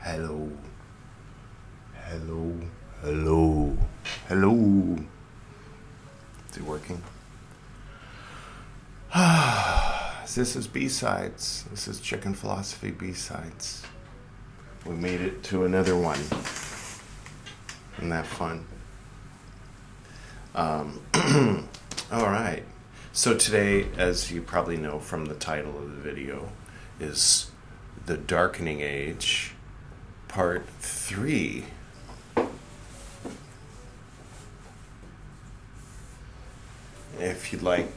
Hello. Hello. Hello. Hello. Is it working? This is B-Sides. This is Chicken Philosophy B-Sides. We made it to another one. Isn't that fun? All right. So today, as you probably know from the title of the video, is the Darkening Age, Part 3. If you'd like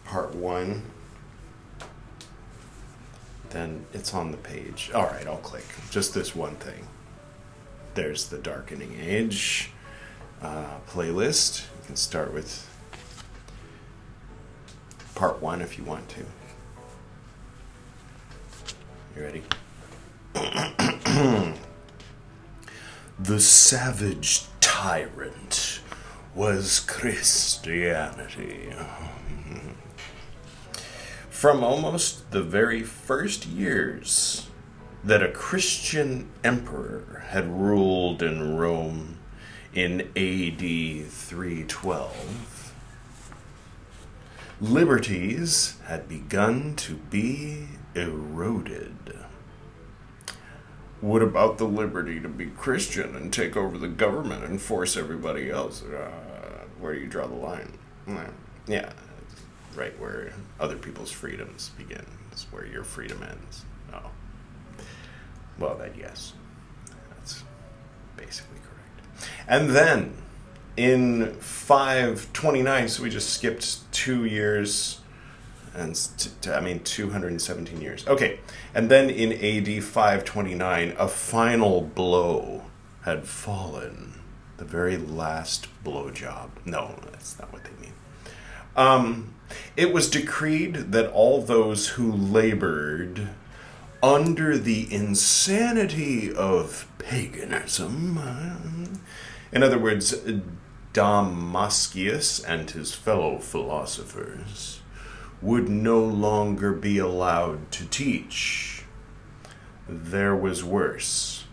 Part 1, then it's on the page. All right, I'll click. Just this one thing. There's the Darkening Age playlist. You can start with Part 1 if you want to. You ready? The savage tyrant was Christianity. From almost the very first years that a Christian emperor had ruled in Rome in AD 312, liberties had begun to be eroded. What about the liberty to be Christian and take over the government and force everybody else? Where do you draw the line? Yeah, right where other people's freedoms begin. It's where your freedom ends. Oh. Well, then yes. That's basically correct. And then, in 529, so we just skipped 2 years, and 217 years. Okay, and then in AD 529, a final blow had fallen. The very last blowjob. No, that's not what they mean. It was decreed that all those who labored under the insanity of paganism, in other words, Damascius and his fellow philosophers, would no longer be allowed to teach. There was worse.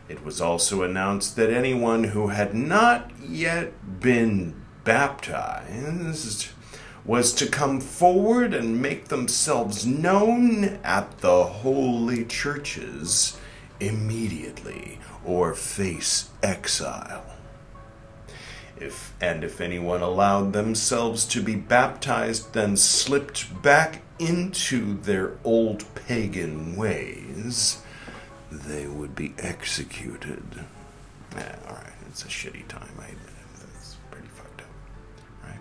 It was also announced that anyone who had not yet been baptized was to come forward and make themselves known at the holy churches immediately or face exile. If anyone allowed themselves to be baptized, then slipped back into their old pagan ways, they would be executed. All right, it's a shitty time, I admit it. That's pretty fucked up, right?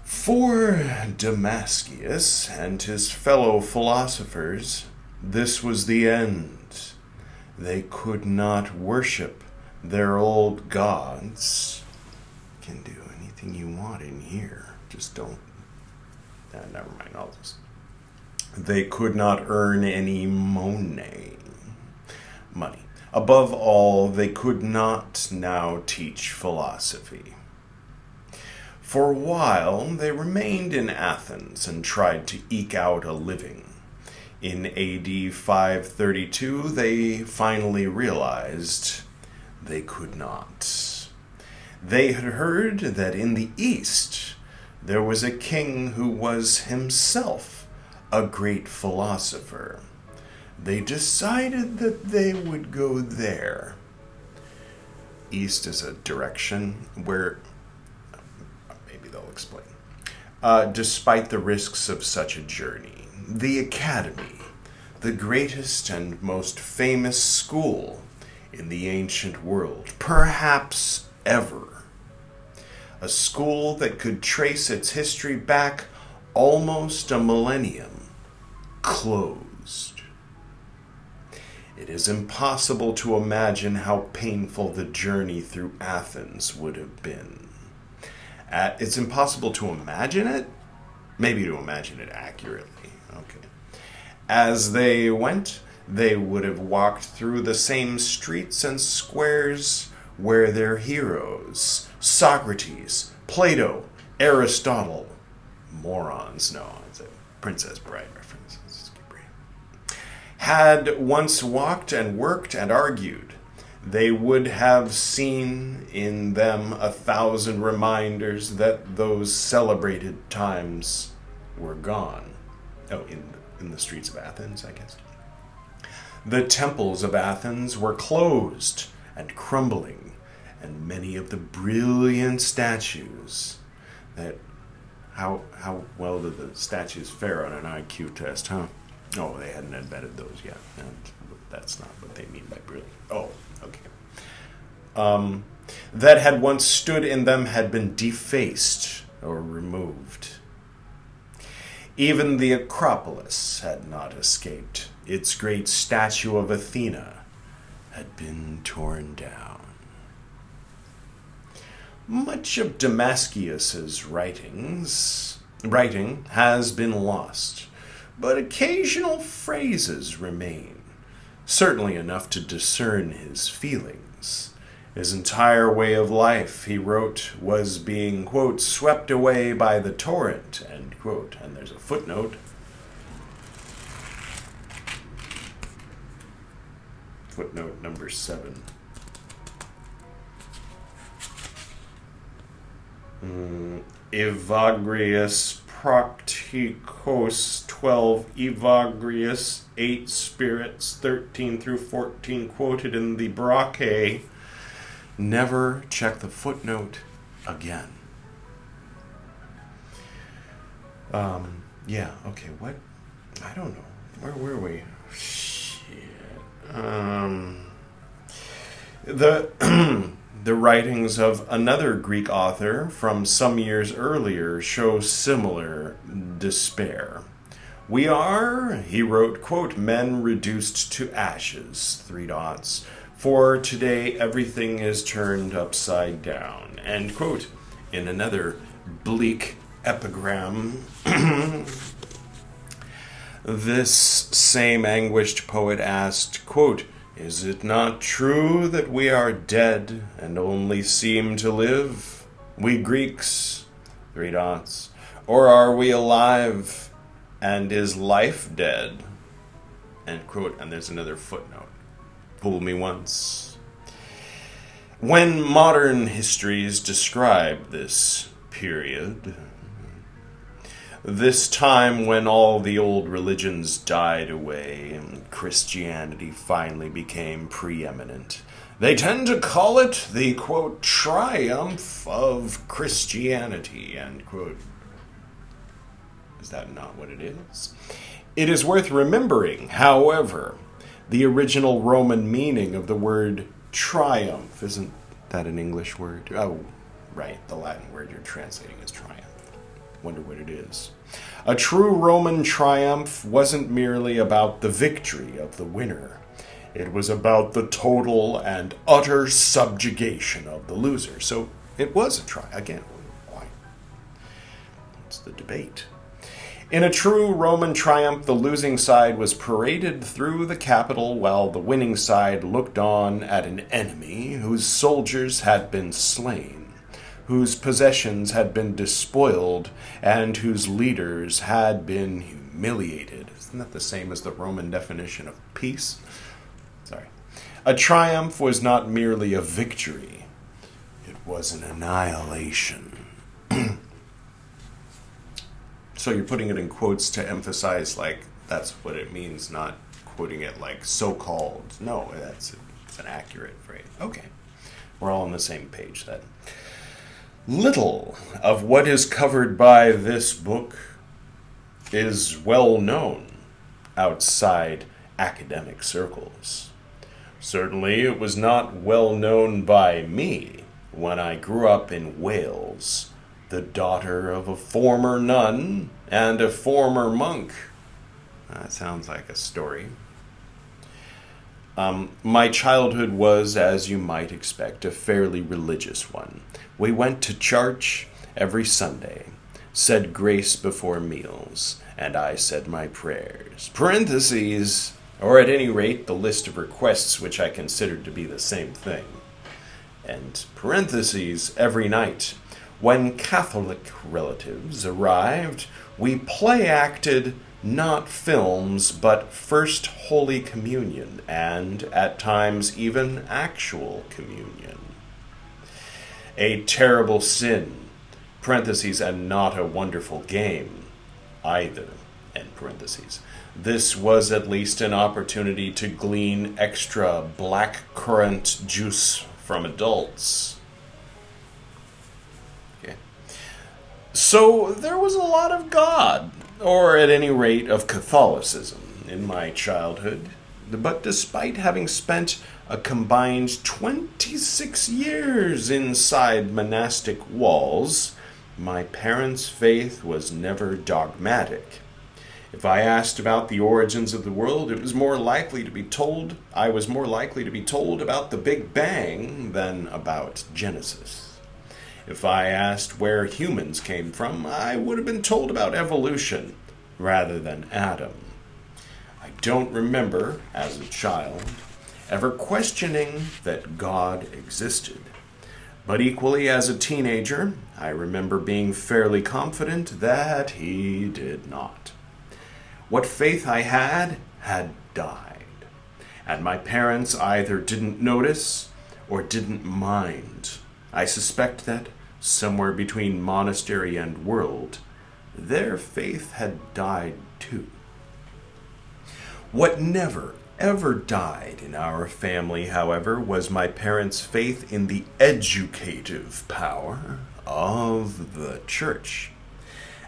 For Damascius and his fellow philosophers, this was the end. They could not worship their old gods. You can do anything you want in here. Just don't. Never mind. They could not earn any money. Above all, they could not now teach philosophy. For a while, they remained in Athens and tried to eke out a living. In AD 532, they finally realized they could not. They had heard that in the East there was a king who was himself a great philosopher. They decided that they would go there. East is a direction where, maybe they'll explain. Despite the risks of such a journey, the Academy, the greatest and most famous school in the ancient world, perhaps ever. A school that could trace its history back almost a millennium, closed. It is impossible to imagine how painful the journey through Athens would have been. It's impossible to imagine it? Maybe to imagine it accurately. Okay. As they went, they would have walked through the same streets and squares where their heroes, Socrates, Plato, Aristotle, morons, no, it's a Princess Bride reference, had once walked and worked and argued, they would have seen in them 1,000 reminders that those celebrated times were gone. Oh, in the streets of Athens, I guess. The temples of Athens were closed and crumbling, and many of the brilliant statues that... How well did the statues fare on an IQ test, huh? Oh, they hadn't invented those yet. And that's not what they mean by brilliant. Oh, okay. That had once stood in them had been defaced or removed. Even the Acropolis had not escaped. Its great statue of Athena had been torn down. Much of Damascius's writing has been lost, but occasional phrases remain, certainly enough to discern his feelings. His entire way of life, he wrote, was being, quote, swept away by the torrent, end quote. And there's a footnote. Footnote number 7. Evagrius Procticos 12, Evagrius 8 spirits 13 through 14 quoted in the Braché. Never check the footnote again. Yeah, okay, what? I don't know. Where were we? Shit. The writings of another Greek author from some years earlier show similar despair. We are, he wrote, quote, men reduced to ashes, 3 dots. For today everything is turned upside down, end quote. In another bleak epigram, this same anguished poet asked, quote, is it not true that we are dead and only seem to live? We Greeks, 3 dots. Or are we alive and is life dead? End quote. And there's another footnote. Fool me once. When modern histories describe this period, this time when all the old religions died away and Christianity finally became preeminent, they tend to call it the, quote, triumph of Christianity, end quote. Is that not what it is? It is worth remembering, however, the original Roman meaning of the word triumph. Isn't that an English word? Oh, right, the Latin word you're translating is triumph. Wonder what it is. A true Roman triumph wasn't merely about the victory of the winner. It was about the total and utter subjugation of the loser. So it was a triumph. Again, why? It's the debate. In a true Roman triumph, the losing side was paraded through the capital while the winning side looked on at an enemy whose soldiers had been slain, whose possessions had been despoiled, and whose leaders had been humiliated. Isn't that the same as the Roman definition of peace? Sorry. A triumph was not merely a victory. It was an annihilation. So you're putting it in quotes to emphasize, like, that's what it means, not quoting it like so-called. No, it's an accurate phrase. Okay. We're all on the same page then. Little of what is covered by this book is well known outside academic circles. Certainly it was not well known by me when I grew up in Wales, the daughter of a former nun and a former monk. That sounds like a story. My childhood was, as you might expect, a fairly religious one. We went to church every Sunday, said grace before meals, and I said my prayers. Parentheses, or at any rate, the list of requests which I considered to be the same thing. And parentheses, every night. When Catholic relatives arrived, we play-acted not films, but First Holy Communion, and, at times, even actual communion. A terrible sin, parentheses, and not a wonderful game, either, end parentheses. This was at least an opportunity to glean extra black currant juice from adults. Okay. So there was a lot of God, or at any rate of Catholicism, in my childhood. But despite having spent a combined 26 years inside monastic walls, my parents' faith was never dogmatic. If I asked about the origins of the world, I was more likely to be told about the Big Bang than about Genesis. If I asked where humans came from, I would have been told about evolution rather than Adam. I don't remember, as a child, ever questioning that God existed. But equally as a teenager, I remember being fairly confident that he did not. What faith I had died, and my parents either didn't notice or didn't mind. I suspect that, somewhere between monastery and world, their faith had died too. What never, ever died in our family, however, was my parents' faith in the educative power of the church.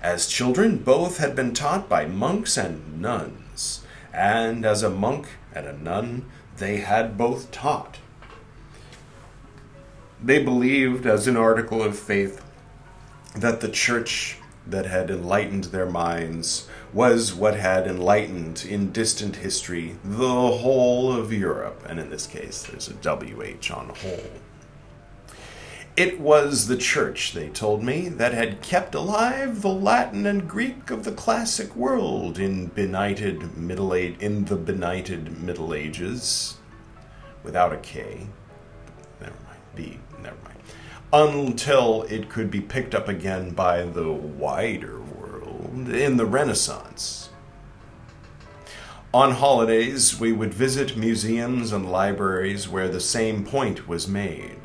As children, both had been taught by monks and nuns, and as a monk and a nun, they had both taught. They believed, as an article of faith, that the church that had enlightened their minds was what had enlightened, in distant history, the whole of Europe, and in this case, there's a WH on whole. It was the church, they told me, that had kept alive the Latin and Greek of the classic world in the benighted Middle Ages, without a K. Never mind. Until it could be picked up again by the wider world in the Renaissance. On holidays, we would visit museums and libraries where the same point was made.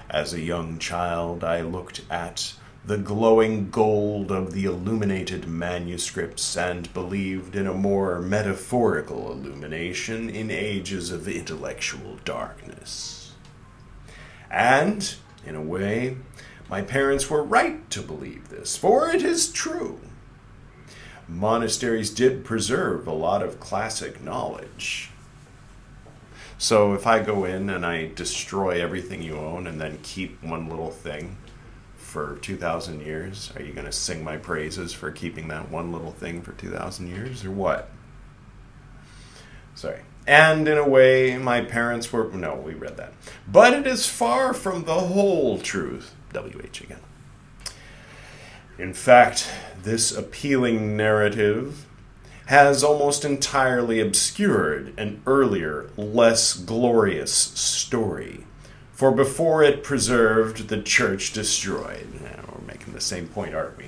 As a young child, I looked at the glowing gold of the illuminated manuscripts and believed in a more metaphorical illumination in ages of intellectual darkness. And, in a way, my parents were right to believe this, for it is true. Monasteries did preserve a lot of classic knowledge. So if I go in and I destroy everything you own and then keep one little thing for 2,000 years, are you going to sing my praises for keeping that one little thing for 2,000 years, or what? Sorry. And in a way, my parents were... No, we read that. But it is far from the whole truth. WH again. In fact, this appealing narrative has almost entirely obscured an earlier, less glorious story. For before it preserved, the church destroyed. We're making the same point, aren't we?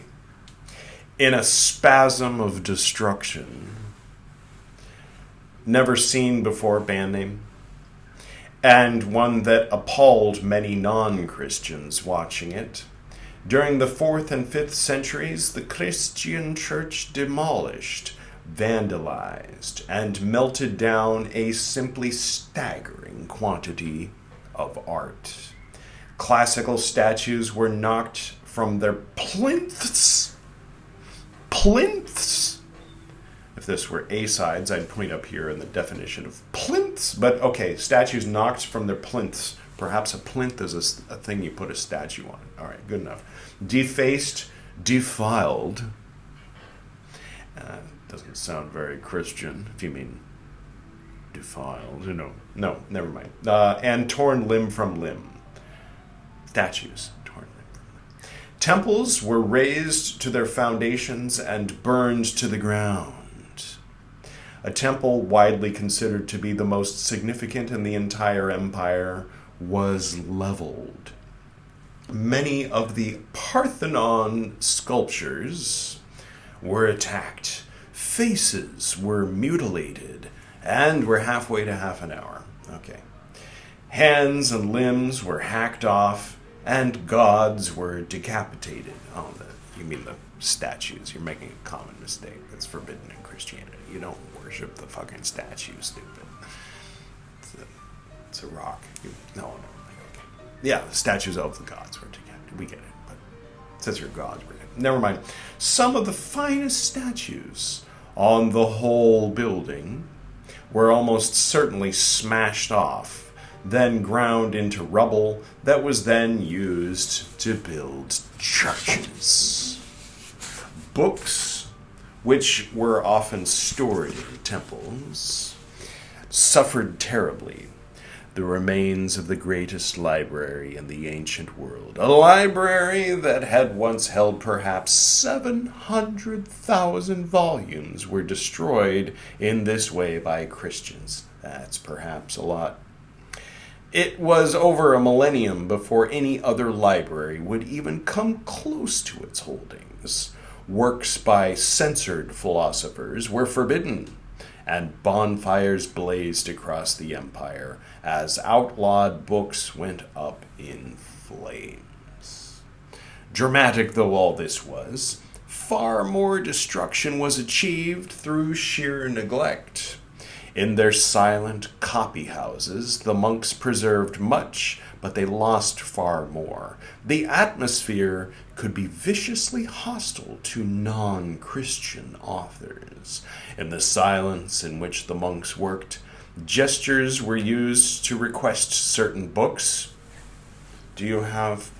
In a spasm of destruction. Never seen before band name. And one that appalled many non-Christians watching it. During the 4th and 5th centuries, the Christian church demolished, vandalized, and melted down a simply staggering quantity of art. Classical statues were knocked from their plinths. Plinths? If this were A-sides, I'd point up here in the definition of plinths. But okay, statues knocked from their plinths. Perhaps a plinth is a thing you put a statue on. All right, good enough. Defaced, defiled. Doesn't sound very Christian, if you mean defiled. No, never mind. And torn limb from limb. Statues, torn limb from limb. Temples were razed to their foundations and burned to the ground. A temple widely considered to be the most significant in the entire empire was leveled. Many of the Parthenon sculptures were attacked faces were mutilated and were halfway to half an hour. Okay. Hands and limbs were hacked off, and gods were decapitated. Oh, you mean the statues. You're making a common mistake. That's forbidden in Christianity. You don't worship the fucking statue, stupid. It's a rock. No. Okay. Yeah, the statues of the gods were decapitated. We get it. But it says your gods were decapitated. Never mind. Some of the finest statues on the whole building were almost certainly smashed off, then ground into rubble that was then used to build churches. Books, which were often stored in temples, suffered terribly. The remains of the greatest library in the ancient world, a library that had once held perhaps 700,000 volumes, were destroyed in this way by Christians. That's perhaps a lot. It was over a millennium before any other library would even come close to its holdings. Works by censored philosophers were forbidden, and bonfires blazed across the empire as outlawed books went up in flames. Dramatic though all this was, far more destruction was achieved through sheer neglect. In their silent copy houses, the monks preserved much, but they lost far more. The atmosphere could be viciously hostile to non-Christian authors. In the silence in which the monks worked, gestures were used to request certain books. Do you have...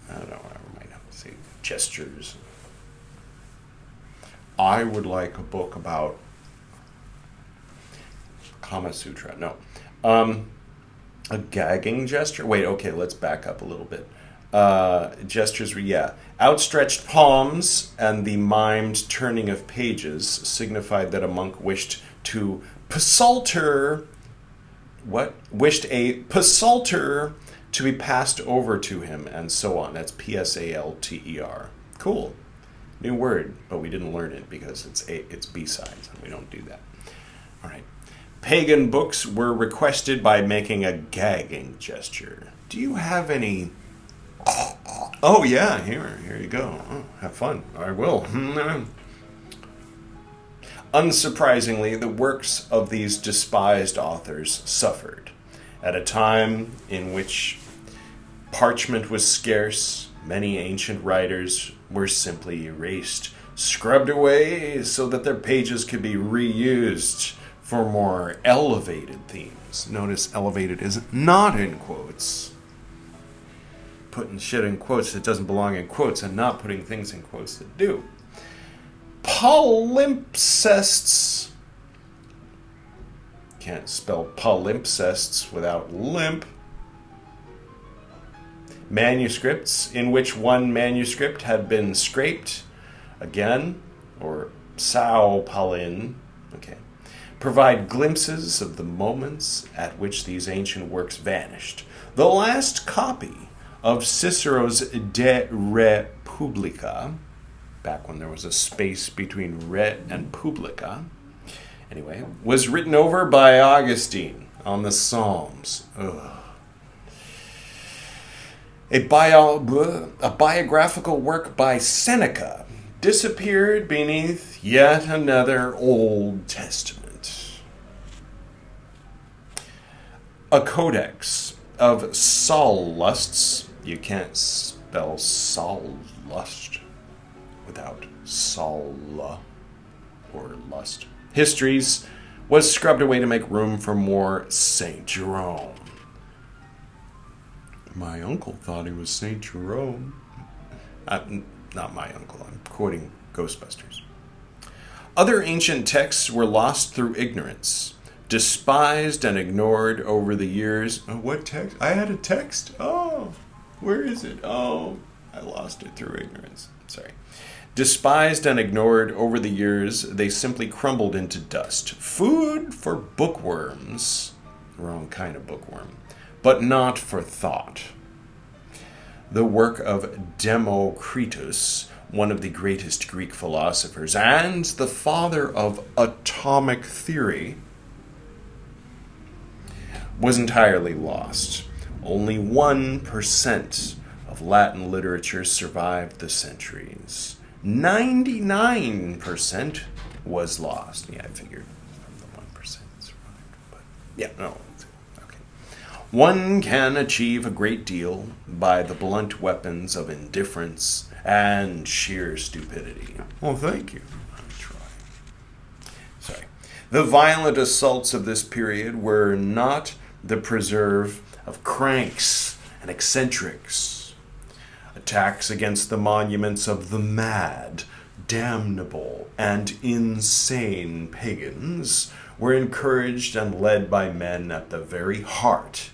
I don't know, I might have to say gestures. I would like a book about Kama Sutra. No. A gagging gesture? Wait, okay, let's back up a little bit. Gestures were, outstretched palms and the mimed turning of pages signified that a monk wished to psalter. Wished a psalter to be passed over to him, and so on. That's Psalter. Cool. New word, but we didn't learn it because it's B-sides, and we don't do that. All right. Pagan books were requested by making a gagging gesture. Do you have any... Oh, yeah, here you go. Oh, have fun. I will. Unsurprisingly, the works of these despised authors suffered. At a time in which parchment was scarce, many ancient writers were simply erased, scrubbed away so that their pages could be reused for more elevated themes. Notice elevated is not in quotes. Putting shit in quotes that doesn't belong in quotes and not putting things in quotes that do. Palimpsests. Can't spell palimpsests without limp. Manuscripts in which one manuscript had been scraped again, or sao palin. Okay. Provide glimpses of the moments at which these ancient works vanished. The last copy of Cicero's De Republica, back when there was a space between re and publica, anyway, was written over by Augustine on the Psalms. Ugh. A biographical work by Seneca disappeared beneath yet another Old Testament. A codex of Salllusts. You can't spell Sallust without Salla or lust. Histories was scrubbed away to make room for more St. Jerome. My uncle thought he was St. Jerome. Not my uncle. I'm quoting Ghostbusters. Other ancient texts were lost through ignorance, despised and ignored over the years. Oh, what text? I had a text? Oh, where is it? Oh, I lost it through ignorance. Sorry. Despised and ignored over the years, they simply crumbled into dust. Food for bookworms. Wrong kind of bookworm. But not for thought. The work of Democritus one of the greatest Greek philosophers and the father of atomic theory, was entirely lost. Only 1% of Latin literature survived the centuries. 99% was lost. Yeah, I figured the 1% survived. But yeah, no. Okay. One can achieve a great deal by the blunt weapons of indifference and sheer stupidity. Well, thank you. I'll try. Sorry. The violent assaults of this period were not the preserve of cranks and eccentrics. Attacks against the monuments of the mad, damnable, and insane pagans were encouraged and led by men at the very heart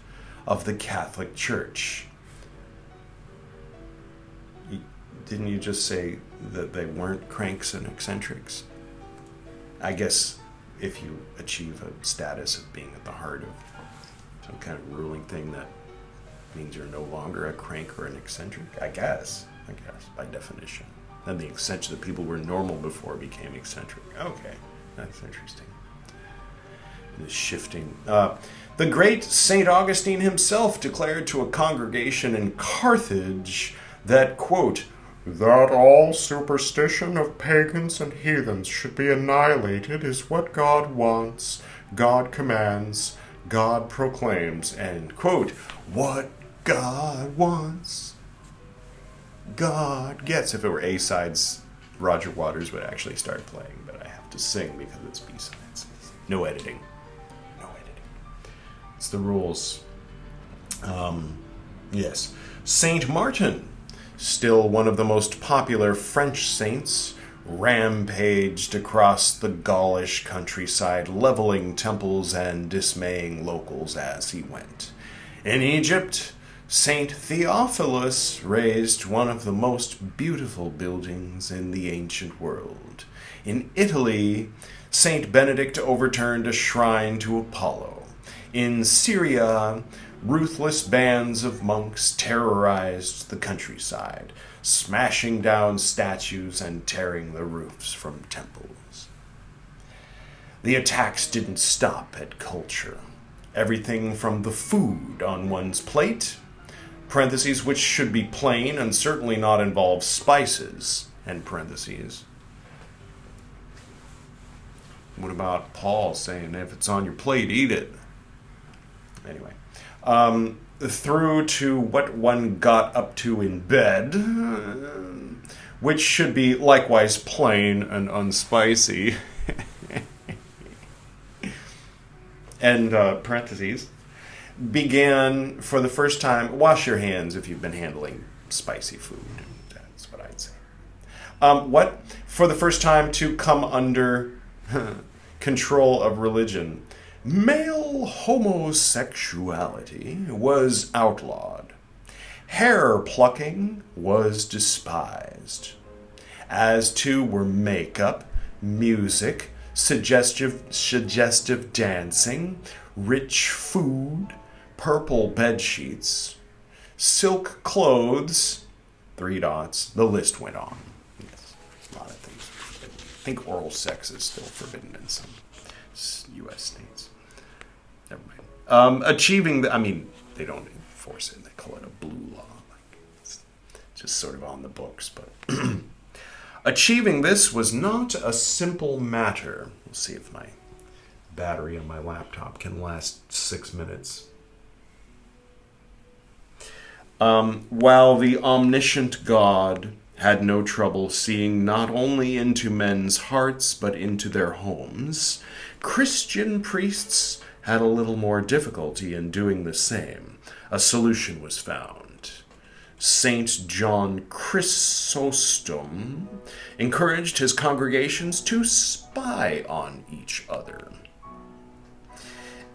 of the Catholic Church. Didn't you just say that they weren't cranks and eccentrics? I guess if you achieve a status of being at the heart of some kind of ruling thing, that means you're no longer a crank or an eccentric. I guess, by definition. Then the people who were normal before became eccentric. Okay, that's interesting. The shifting. The great St. Augustine himself declared to a congregation in Carthage that, quote, that all superstition of pagans and heathens should be annihilated is what God wants, God commands, God proclaims, and, quote, what God wants, God gets. If it were A-sides, Roger Waters would actually start playing, but I have to sing because it's B-sides. No editing. No editing. It's the rules. Yes. Saint Martin, still one of the most popular French saints, rampaged across the Gaulish countryside, leveling temples and dismaying locals as he went. In Egypt, Saint Theophilus raised one of the most beautiful buildings in the ancient world. In Italy, Saint Benedict overturned a shrine to Apollo. In Syria, ruthless bands of monks terrorized the countryside, smashing down statues and tearing the roofs from temples. The attacks didn't stop at culture. Everything from the food on one's plate, parentheses, which should be plain and certainly not involve spices, end parentheses. What about Paul saying, if it's on your plate, eat it? Anyway. Through to what one got up to in bed, which should be likewise plain and unspicy. And parentheses, began for the first time, wash your hands if you've been handling spicy food. That's what I'd say. For the first time to come under control of religion, male homosexuality was outlawed. Hair plucking was despised. As too were makeup, music, suggestive dancing, rich food, purple bedsheets, silk clothes, 3 dots, the list went on. Yes, a lot of things. I think oral sex is still forbidden in some U.S. states. Never mind. Achieving they don't enforce it. They call it a blue law. It's just sort of on the books, but achieving this was not a simple matter. We'll see if my battery on my laptop can last 6 minutes. While the omniscient God had no trouble seeing not only into men's hearts but into their homes, Christian priests had a little more difficulty in doing the same. A solution was found. Saint John Chrysostom encouraged his congregations to spy on each other.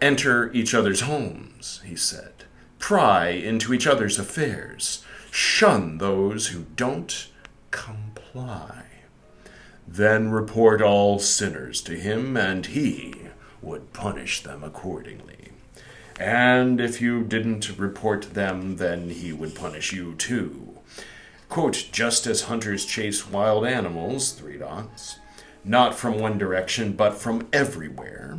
Enter each other's homes, he said. Pry into each other's affairs. Shun those who don't comply. Then report all sinners to him, and he would punish them accordingly. And if you didn't report them, then he would punish you too. Quote, just as hunters chase wild animals, three dots, not from one direction, but from everywhere,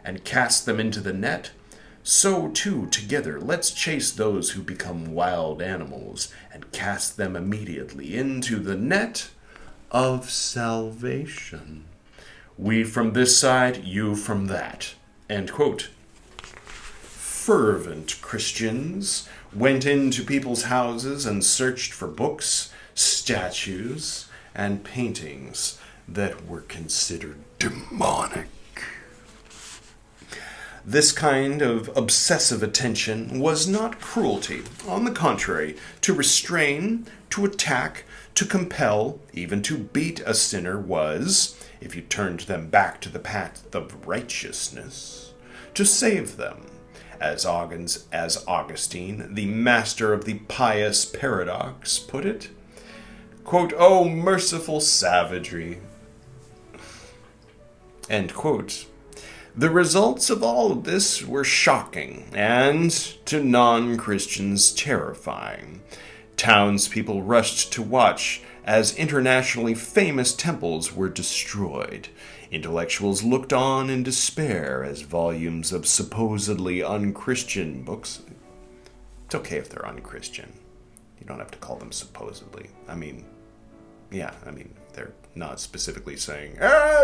and cast them into the net, so too together let's chase those who become wild animals and cast them immediately into the net of salvation. We from this side, you from that. End quote. Fervent Christians went into people's houses and searched for books, statues, and paintings that were considered demonic. This kind of obsessive attention was not cruelty. On the contrary, to restrain, to attack, to compel, even to beat a sinner was, if you turned them back to the path of righteousness, to save them. As Augustine, the master of the pious paradox, put it, quote, "Oh, merciful savagery," end quote. The results of all of this were shocking and, to non-Christians, terrifying. Townspeople rushed to watch as internationally famous temples were destroyed. Intellectuals looked on in despair as volumes of supposedly unchristian books. It's okay if they're unchristian. You don't have to call them supposedly. They're not specifically saying,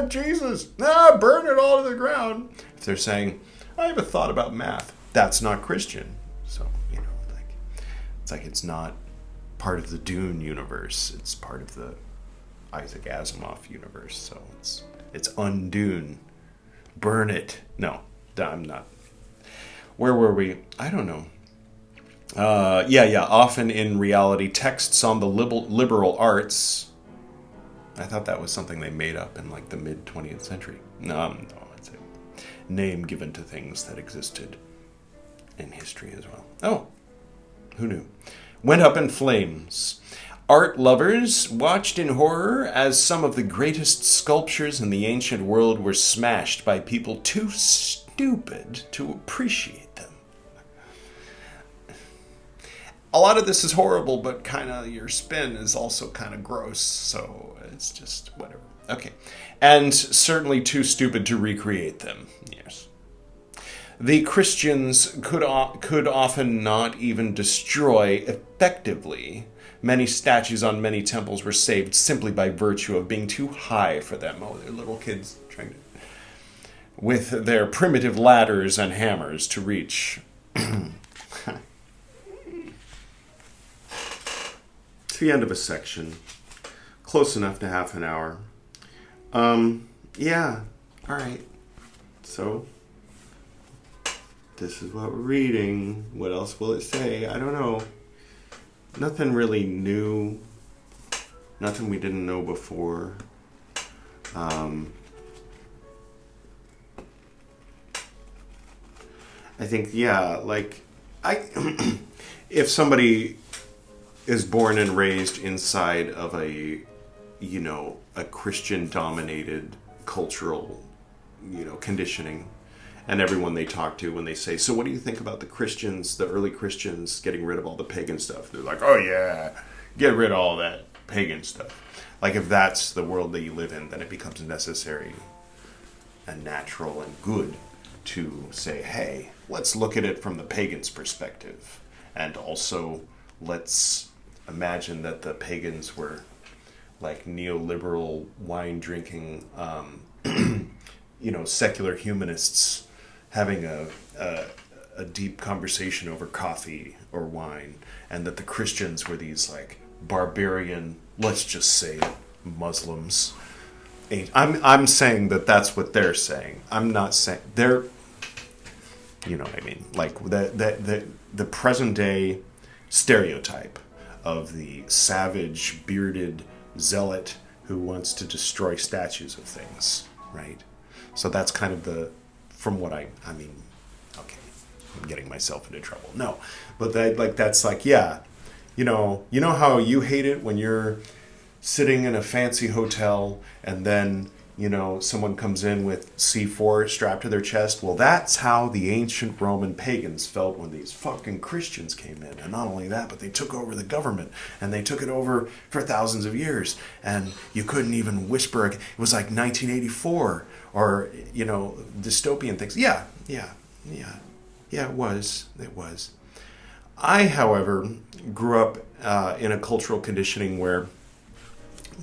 Jesus, burn it all to the ground. If they're saying, I have a thought about math, that's not Christian. So, it's not part of the Dune universe. It's part of the Isaac Asimov universe. So it's undune. Burn it. No, I'm not. Where were we? I don't know. Often in reality, texts on the liberal arts. I thought that was something they made up in the mid-20th century. No, it's a name given to things that existed in history as well. Oh, who knew? Went up in flames. Art lovers watched in horror as some of the greatest sculptures in the ancient world were smashed by people too stupid to appreciate them. A lot of this is horrible, but kind of your spin is also kind of gross, so it's just whatever. Okay. And certainly too stupid to recreate them. Yes. The Christians could often not even destroy effectively. Many statues on many temples were saved simply by virtue of being too high for them. Oh, they're little kids trying to, with their primitive ladders and hammers to reach. The end of a section. Close enough to half an hour. Yeah. Alright. So, this is what we're reading. What else will it say? I don't know. Nothing really new. Nothing we didn't know before. I think, if somebody is born and raised inside of a Christian-dominated cultural, conditioning, and everyone they talk to when they say, so what do you think about the Christians, the early Christians getting rid of all the pagan stuff? They're like, oh yeah, get rid of all that pagan stuff. If that's the world that you live in, then it becomes necessary and natural and good to say, hey, let's look at it from the pagan's perspective. And also, let's imagine that the pagans were neoliberal, wine-drinking, secular humanists having a deep conversation over coffee or wine, and that the Christians were these barbarian, let's just say it, Muslims. I'm saying that that's what they're saying. I'm not saying they're, you know what I mean, the present day stereotype of the savage, bearded zealot who wants to destroy statues of things, right? So that's kind of okay, I'm getting myself into trouble. No, but that's you know how you hate it when you're sitting in a fancy hotel and then, someone comes in with C4 strapped to their chest. Well, that's how the ancient Roman pagans felt when these fucking Christians came in. And not only that, but they took over the government, and they took it over for thousands of years. And you couldn't even whisper. It was like 1984 or, dystopian things. Yeah, it was. I, however, grew up in a cultural conditioning where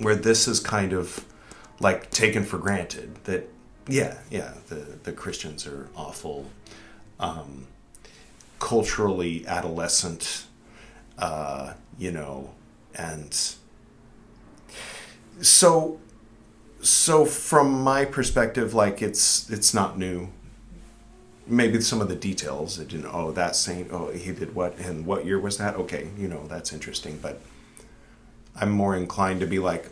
this is kind of like taken for granted that the Christians are awful, culturally adolescent, and so from my perspective, like it's not new. Maybe some of the details, that saint, he did what, and what year was that? Okay, that's interesting, but I'm more inclined to be like,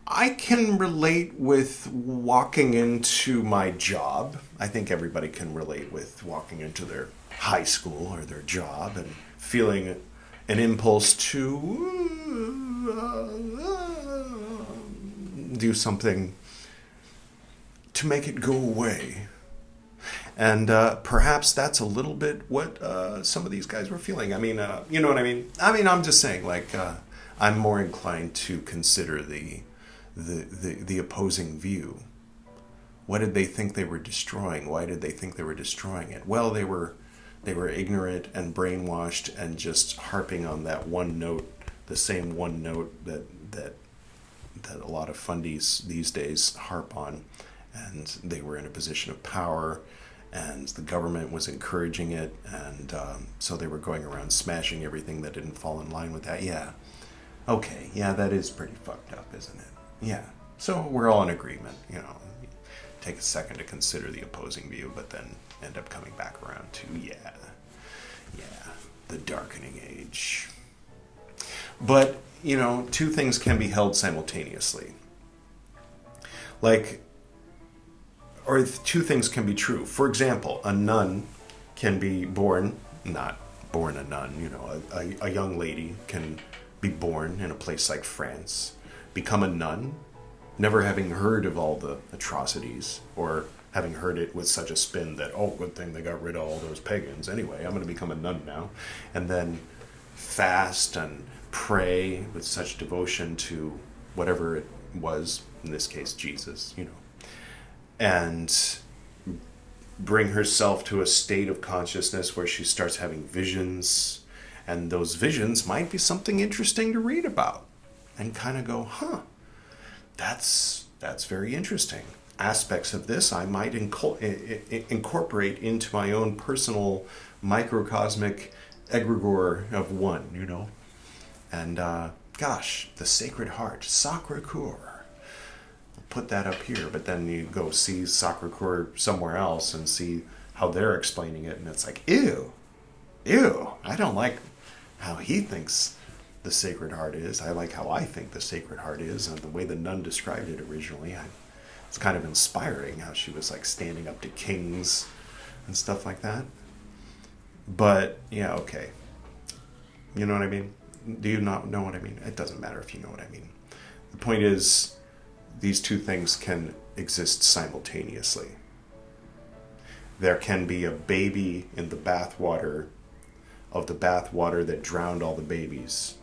I can relate with walking into my job. I think everybody can relate with walking into their high school or their job and feeling an impulse to do something to make it go away. And perhaps that's a little bit what some of these guys were feeling. I mean, you know what I mean? I'm just saying, like, I'm more inclined to consider the opposing view. What did they think they were destroying? Why did they think they were destroying it? Well, they were ignorant and brainwashed and just harping on that one note, the same one note that a lot of fundies these days harp on. And they were in a position of power, and the government was encouraging it, and so they were going around smashing everything that didn't fall in line with that. Yeah. Okay, yeah, that is pretty fucked up, isn't it? Yeah. So we're all in agreement, Take a second to consider the opposing view, but then end up coming back around to, the Darkening Age. But, two things can be held simultaneously. Or two things can be true. For example, a nun can be not born a nun, a young lady can be born in a place like France, become a nun, never having heard of all the atrocities, or having heard it with such a spin that, good thing they got rid of all those pagans. Anyway, I'm going to become a nun now. And then fast and pray with such devotion to whatever it was, in this case, Jesus, and bring herself to a state of consciousness where she starts having visions, and those visions might be something interesting to read about, and kind of go, that's very interesting. Aspects of this I might incorporate into my own personal microcosmic egregore of one, and gosh, the Sacred Heart, Sacre Coeur. Put that up here, but then you go see Sacre Coeur somewhere else and see how they're explaining it, and it's like, ew, I don't like how he thinks the Sacred Heart is. I like how I think the Sacred Heart is, and the way the nun described it originally, it's kind of inspiring how she was like standing up to kings and stuff like that. But yeah, okay, you know what I mean? Do you not know what I mean? It doesn't matter if you know what I mean. The point is, these two things can exist simultaneously. There can be a baby in the bathwater of the bathwater that drowned all the babies.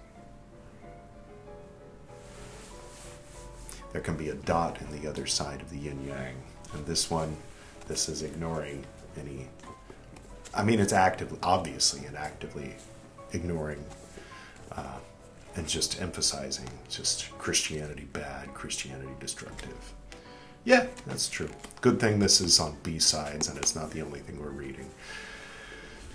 There can be a dot in the other side of the yin-yang. And this is ignoring any... it's obviously actively ignoring and just emphasizing just Christianity bad, Christianity destructive. Yeah, that's true. Good thing this is on B-sides and it's not the only thing we're reading.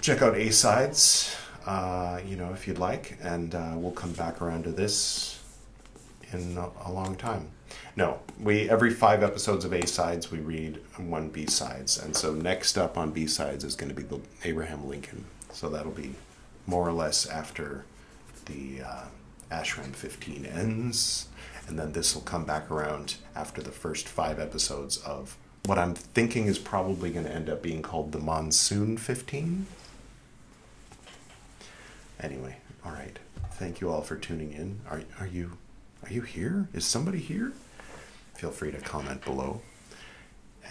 Check out A-sides, if you'd like, and we'll come back around to this in a long time. No, every 5 episodes of A-sides we read 1 B-sides, and so next up on B-sides is going to be the Abraham Lincoln. So that'll be more or less after the Ashram 15 ends, and then this will come back around after the first 5 episodes of what I'm thinking is probably going to end up being called the Monsoon 15. Anyway, all right. Thank you all for tuning in. Are you Are you here? Is somebody here? Feel free to comment below.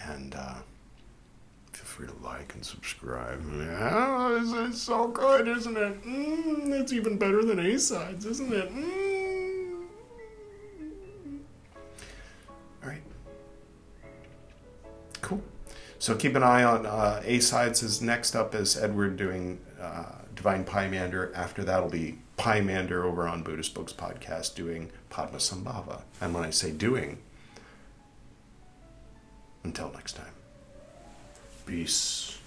And feel free to like and subscribe. Yeah, this is so good, isn't it? It's even better than A-sides, isn't it? All right. Cool. So keep an eye on A-sides. Is next up is Edward doing Divine Pymander. After that will be Pymander over on Buddhist Books Podcast doing Padmasambhava. And when I say doing, until next time. Peace.